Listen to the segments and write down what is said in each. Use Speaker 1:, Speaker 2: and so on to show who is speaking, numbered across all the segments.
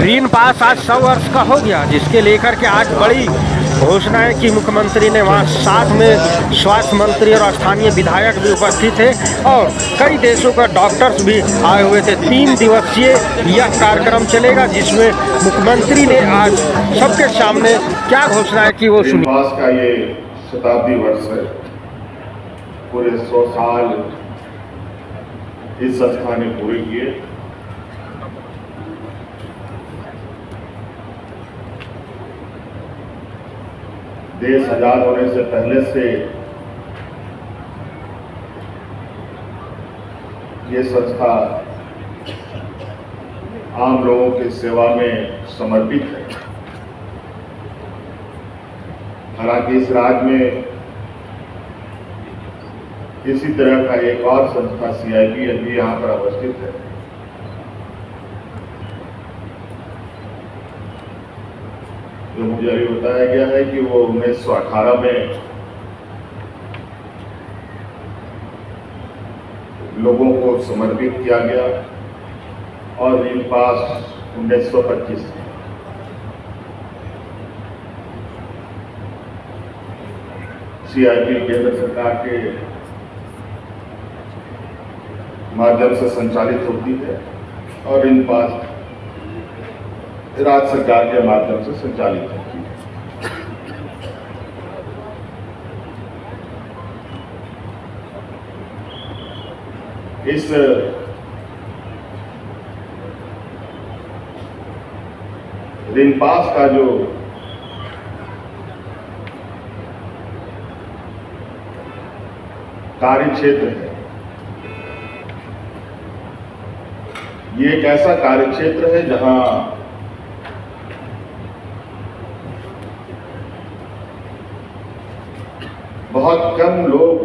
Speaker 1: Green पास आज 100 वर्ष का हो गया, जिसके लेकर के आज बड़ी घोषणाएं की मुख्यमंत्री ने। वहाँ साथ में स्वास्थ्य मंत्री और स्थानीय विधायक भी उपस्थित थे और कई देशों का डॉक्टर्स भी आए हुए थे। 3 दिवसीय यह कार्यक्रम चलेगा, जिसमें मुख्यमंत्री ने आज सबके सामने क्या घोषणाएं की वो सुनी।
Speaker 2: का ये शताब्दी वर्ष है। पूरे 100 साल इस संस्था ने पूरे किए। देश आजाद होने से पहले से ये संस्था आम लोगों की सेवा में समर्पित है। हालांकि इस राज्य में इसी तरह का एक और संस्था CIP अभी यहाँ पर अवस्थित है। जो मुझे अभी बताया गया है कि वो 1918 में लोगों को समर्पित किया गया और ग्रीन पास 1925 में। CIP केंद्र सरकार के माध्यम से संचालित होती है और ग्रीन पास राज्य सरकार के माध्यम से संचालित होती है। इस ग्रीन पास का जो कार्य क्षेत्र है, ये एक ऐसा कार्य क्षेत्र है जहां बहुत कम लोग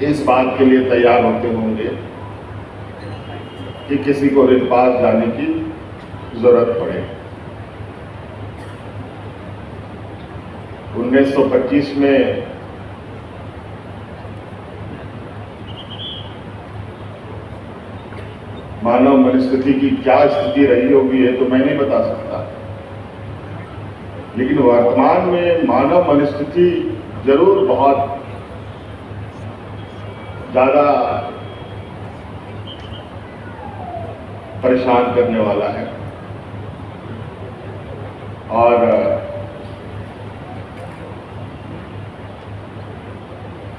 Speaker 2: इस बात के लिए तैयार होते होंगे कि किसी को ग्रीन पास जाने की जरूरत पड़े। 1925 में मानव मनस्थिति की क्या स्थिति रही होगी ये तो मैं नहीं बता सकता, लेकिन वर्तमान में मानव मनस्थिति जरूर बहुत ज्यादा परेशान करने वाला है। और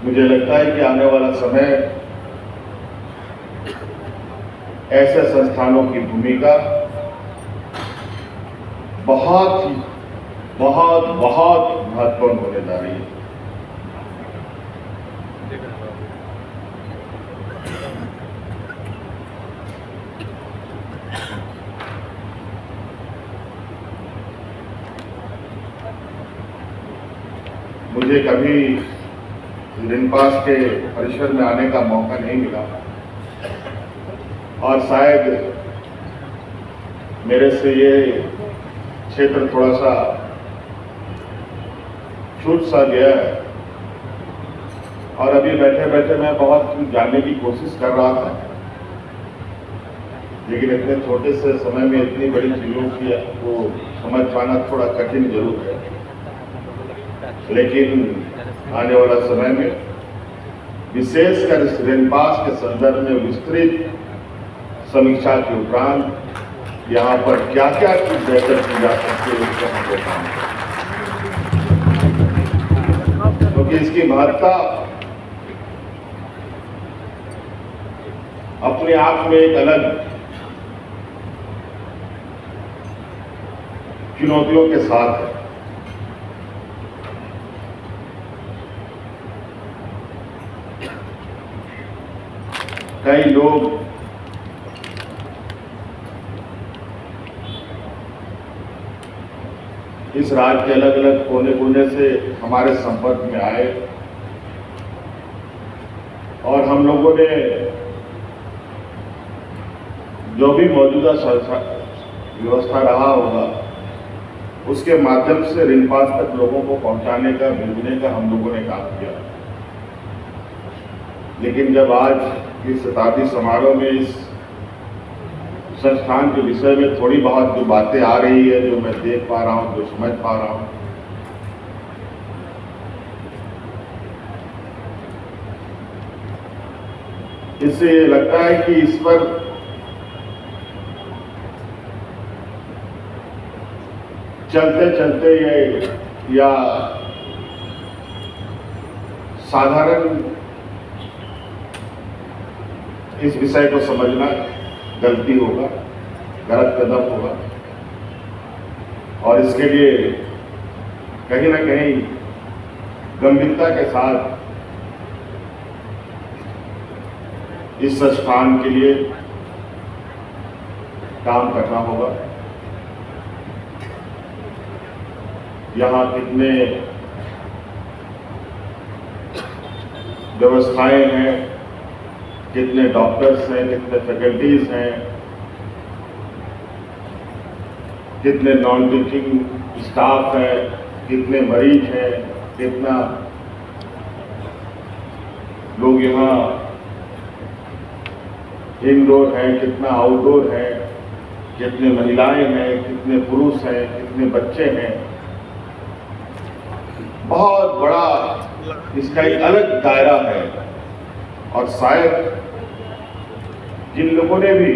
Speaker 2: मुझे लगता है कि आने वाला समय ऐसे संस्थानों की भूमिका बहुत महत्वपूर्ण होने जा रही है। मुझे कभी ग्रीन पास के परिसर में आने का मौका नहीं मिला और शायद मेरे से ये क्षेत्र थोड़ा सा छूट सा गया है और अभी बैठे बैठे मैं बहुत जानने की कोशिश कर रहा था, लेकिन इतने छोटे से समय में इतनी बड़ी चीजों की को समझ पाना थोड़ा कठिन जरूर है। लेकिन आने वाला समय में विशेषकर इस ग्रीन पास के संदर्भ में विस्तृत समीक्षा के उपरांत यहाँ पर क्या क्या चीज बेहतर की जा सकती है उसको हम देखेंगे, क्योंकि इसकी महत्ता अपने आप में एक अलग चुनौतियों के साथ है। कई लोग इस राज्य के अलग अलग कोने कोने से हमारे संपर्क में आए और हम लोगों ने जो भी मौजूदा व्यवस्था रहा होगा उसके माध्यम से ग्रीन पास तक लोगों को पहुंचाने का, भेजने का हम लोगों ने काम किया। लेकिन जब आज इस शताब्दी समारोह में इस संस्थान के विषय में थोड़ी बहुत जो बातें आ रही है, जो मैं देख पा रहा हूँ, जो समझ पा रहा हूँ, इससे ये लगता है कि इस पर चलते चलते ये या साधारण इस विषय को समझना गलती होगा, गलत कदम होगा, और इसके लिए कहीं ना कहीं गंभीरता के साथ इस संस्थान के लिए काम करना होगा। यहाँ कितने व्यवस्थाएं हैं, कितने डॉक्टर्स हैं, कितने फैकल्टीज हैं, कितने नॉन टीचिंग स्टाफ है, कितने मरीज हैं, कितना लोग यहाँ इनडोर हैं, कितना आउटडोर है, कितने महिलाएं हैं, कितने पुरुष हैं, कितने बच्चे हैं। बहुत बड़ा इसका एक अलग दायरा है, और शायद जिन लोगों ने भी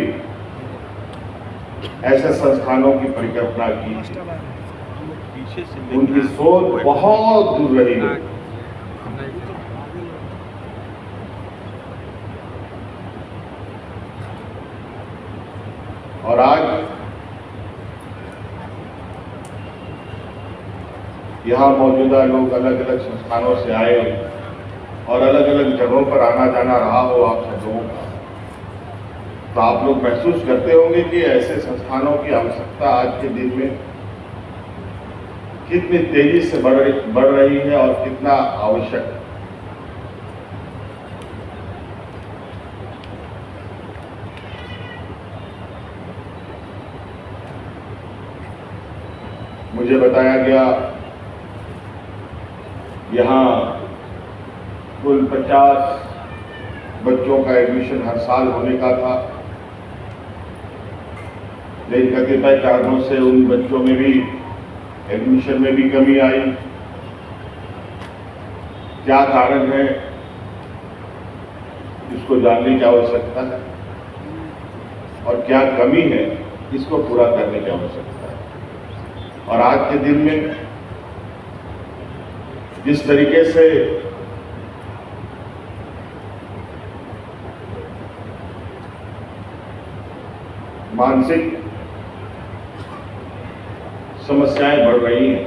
Speaker 2: ऐसे संस्थानों की परिकल्पना की, उनकी सोच बहुत दूर रही है। और आज यहाँ मौजूदा लोग अलग अलग संस्थानों से आए और अलग अलग जगहों पर आना जाना रहा हो आप सब लोगों का, तो आप लोग महसूस करते होंगे कि ऐसे संस्थानों की आवश्यकता आज के दिन में कितनी तेजी से बढ़ रही है और कितना आवश्यक है। मुझे बताया गया यहाँ कुल 50 बच्चों का एडमिशन हर साल होने का था, लेकिन कतिपय कारणों से उन बच्चों में भी एडमिशन में भी कमी आई। क्या कारण है, इसको जानने की आवश्यकता है, और क्या कमी है, इसको पूरा करने की आवश्यकता है। और आज के दिन में जिस तरीके से मानसिक समस्याएं बढ़ रही हैं,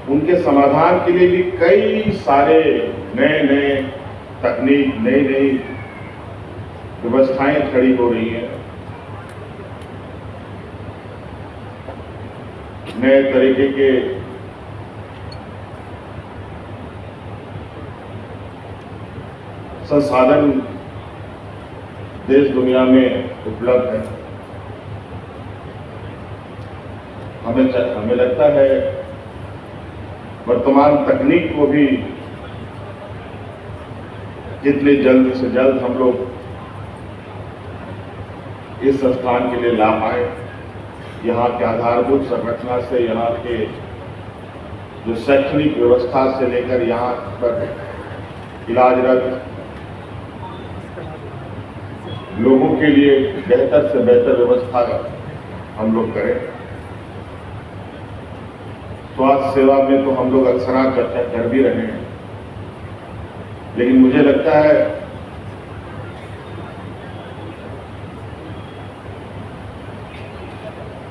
Speaker 2: उनके समाधान के लिए भी कई सारे नए तकनीक, नई व्यवस्थाएं खड़ी हो रही हैं। नए तरीके के संसाधन देश दुनिया में उपलब्ध है। हमें लगता है वर्तमान तकनीक को भी जितने जल्द से जल्द हम लोग इस संस्थान के लिए ला पाए, यहाँ के आधारभूत संरचना से, यहाँ के जो शैक्षणिक व्यवस्था से लेकर यहाँ पर इलाजरत लोगों के लिए बेहतर से बेहतर व्यवस्था हम लोग करें। स्वास्थ्य सेवा में तो हम लोग अक्सर चर्चा कर भी रहे हैं, लेकिन मुझे लगता है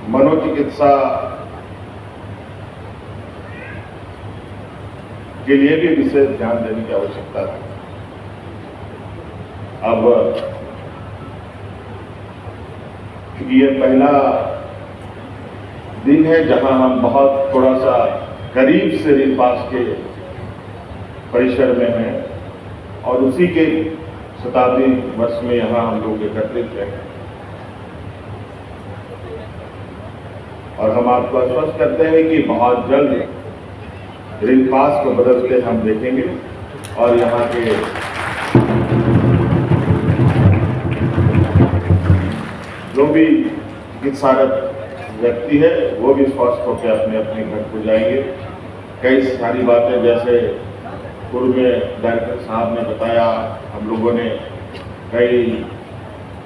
Speaker 2: मनोचिकित्सा के लिए भी विशेष ध्यान देने की आवश्यकता है। अब क्योंकि ये पहला दिन है जहां हम बहुत थोड़ा सा करीब से रिम्पास के परिसर में हैं, और उसी के शताब्दी वर्ष में यहाँ हम लोग एकत्रित हैं, और हम आपको आश्वस्त करते हैं कि बहुत जल्द रिम्पास को बदलते हम देखेंगे, और यहाँ के जो भी चिकित्सारत व्यक्ति है वो भी स्वस्थ होकर अपने अपने घर को जाएंगे। कई सारी बातें जैसे पूर्व में डायरेक्टर साहब ने बताया, हम लोगों ने कई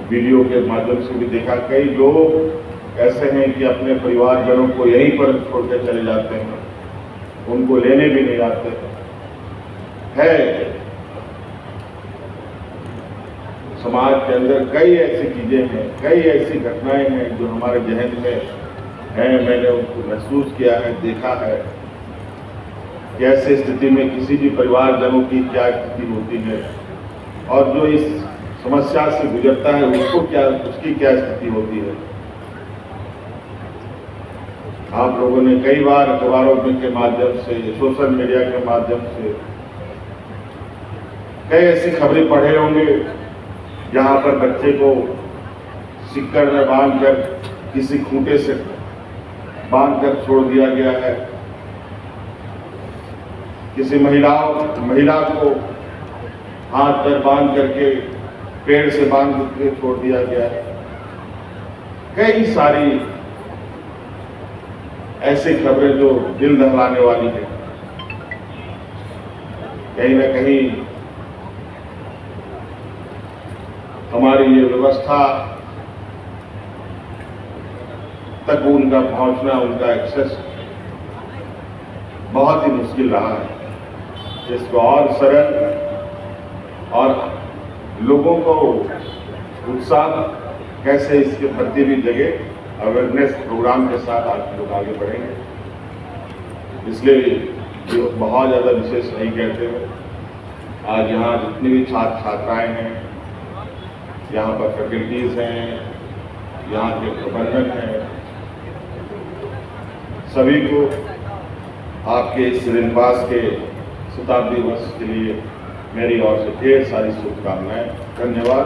Speaker 2: वीडियो के माध्यम से भी देखा, कई लोग ऐसे हैं कि अपने परिवारजनों को यहीं पर छोड़ कर चले जाते हैं, उनको लेने भी नहीं आते है। समाज के अंदर कई ऐसी चीजें हैं, कई ऐसी घटनाएं हैं जो हमारे जहन में हैं। मैंने उनको महसूस किया है, देखा है कि ऐसी स्थिति में किसी भी परिवारजनों की क्या स्थिति होती है और जो इस समस्या से गुजरता है उसकी क्या स्थिति होती है। आप लोगों ने कई बार अखबारों के माध्यम से, सोशल मीडिया के माध्यम से कई ऐसी खबरें पढ़े होंगे जहां पर बच्चे को सिक्कड़ में बांधकर किसी खूंटे से बांधकर छोड़ दिया गया है, किसी महिला को हाथ पर बांध करके पेड़ से बांध के छोड़ दिया गया है। कई सारी ऐसी खबरें जो दिल दहलाने वाली है। कहीं ना कहीं हमारी ये व्यवस्था तक उनका पहुंचना, उनका एक्सेस बहुत ही मुश्किल रहा है। इसको और सरल और लोगों को उत्साह कैसे इसके प्रति भी जगे, अवेयरनेस प्रोग्राम के साथ आज लोग आगे बढ़ेंगे। इसलिए जो बहुत ज़्यादा विशेष नहीं कहते हुए आज यहाँ जितनी भी छात्र छात्राएं हैं, यहाँ पर फैकल्टीज हैं, यहाँ के प्रबंधन हैं, सभी को आपके इस ऋणपास के शताब्दी वर्ष के लिए मेरी ओर से ढेर सारी शुभकामनाएं। धन्यवाद।